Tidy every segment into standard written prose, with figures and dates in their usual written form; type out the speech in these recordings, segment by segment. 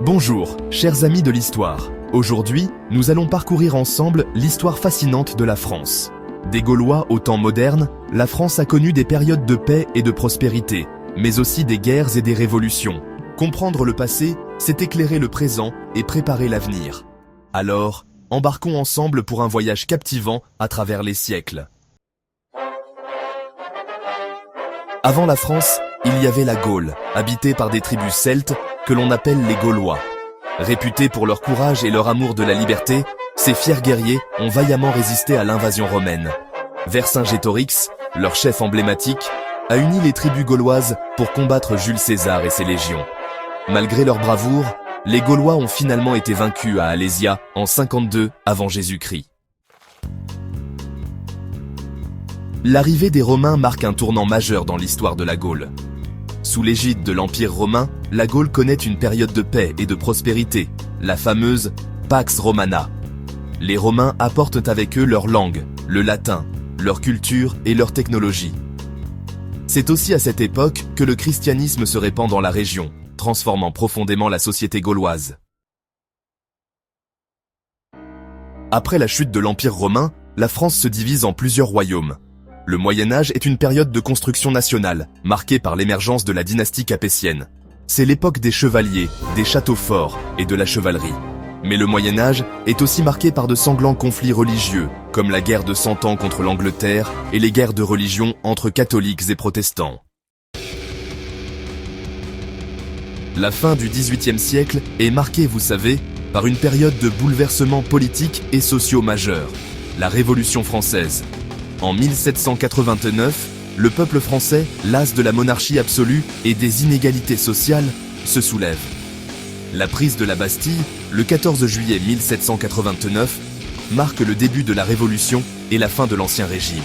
Bonjour, chers amis de l'histoire. Aujourd'hui, nous allons parcourir ensemble l'histoire fascinante de la France. Des Gaulois au temps moderne, la France a connu des périodes de paix et de prospérité, mais aussi des guerres et des révolutions. Comprendre le passé, c'est éclairer le présent et préparer l'avenir. Alors, embarquons ensemble pour un voyage captivant à travers les siècles. Avant la France, il y avait la Gaule, habitée par des tribus celtes que l'on appelle les Gaulois. Réputés pour leur courage et leur amour de la liberté, ces fiers guerriers ont vaillamment résisté à l'invasion romaine. Vercingétorix, leur chef emblématique, a uni les tribus gauloises pour combattre Jules César et ses légions. Malgré leur bravoure, les Gaulois ont finalement été vaincus à Alésia en 52 avant Jésus-Christ. L'arrivée des Romains marque un tournant majeur dans l'histoire de la Gaule. Sous l'égide de l'Empire romain, la Gaule connaît une période de paix et de prospérité, la fameuse Pax Romana. Les Romains apportent avec eux leur langue, le latin, leur culture et leur technologie. C'est aussi à cette époque que le christianisme se répand dans la région, transformant profondément la société gauloise. Après la chute de l'Empire romain, la France se divise en plusieurs royaumes. Le Moyen-Âge est une période de construction nationale, marquée par l'émergence de la dynastie capétienne. C'est l'époque des chevaliers, des châteaux forts et de la chevalerie. Mais le Moyen-Âge est aussi marqué par de sanglants conflits religieux, comme la guerre de 100 ans contre l'Angleterre et les guerres de religion entre catholiques et protestants. La fin du XVIIIe siècle est marquée, vous savez, par une période de bouleversements politiques et sociaux majeurs, la Révolution française. En 1789, le peuple français, las de la monarchie absolue et des inégalités sociales, se soulève. La prise de la Bastille, le 14 juillet 1789, marque le début de la Révolution et la fin de l'Ancien Régime.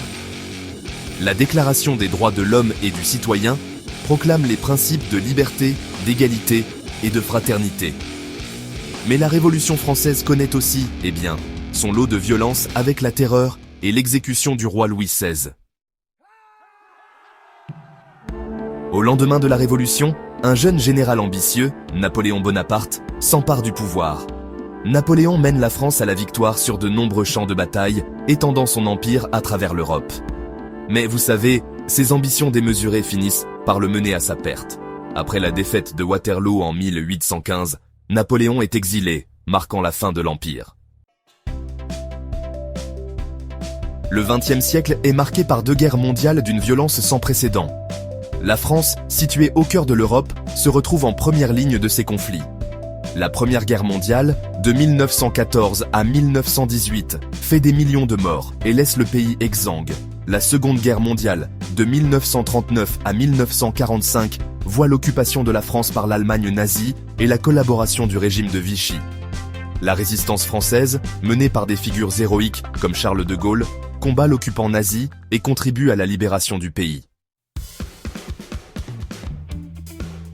La Déclaration des droits de l'homme et du citoyen proclame les principes de liberté, d'égalité et de fraternité. Mais la Révolution française connaît aussi, son lot de violence avec la terreur et l'exécution du roi Louis XVI. Au lendemain de la Révolution, un jeune général ambitieux, Napoléon Bonaparte, s'empare du pouvoir. Napoléon mène la France à la victoire sur de nombreux champs de bataille, étendant son empire à travers l'Europe. Mais vous savez, ses ambitions démesurées finissent par le mener à sa perte. Après la défaite de Waterloo en 1815, Napoléon est exilé, marquant la fin de l'Empire. Le XXe siècle est marqué par deux guerres mondiales d'une violence sans précédent. La France, située au cœur de l'Europe, se retrouve en première ligne de ces conflits. La Première Guerre mondiale, de 1914 à 1918, fait des millions de morts et laisse le pays exsangue. La Seconde Guerre mondiale, de 1939 à 1945, voit l'occupation de la France par l'Allemagne nazie et la collaboration du régime de Vichy. La résistance française, menée par des figures héroïques comme Charles de Gaulle, combat l'occupant nazi et contribue à la libération du pays.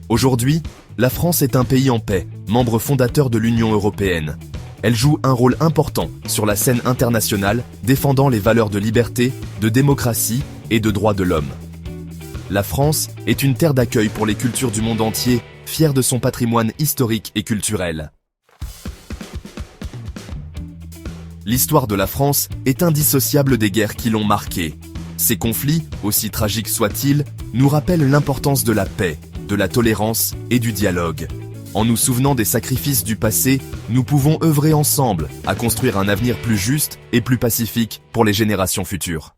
Aujourd'hui, la France est un pays en paix, membre fondateur de l'Union européenne. Elle joue un rôle important sur la scène internationale, défendant les valeurs de liberté, de démocratie et de droits de l'homme. La France est une terre d'accueil pour les cultures du monde entier, fière de son patrimoine historique et culturel. L'histoire de la France est indissociable des guerres qui l'ont marquée. Ces conflits, aussi tragiques soient-ils, nous rappellent l'importance de la paix, de la tolérance et du dialogue. En nous souvenant des sacrifices du passé, nous pouvons œuvrer ensemble à construire un avenir plus juste et plus pacifique pour les générations futures.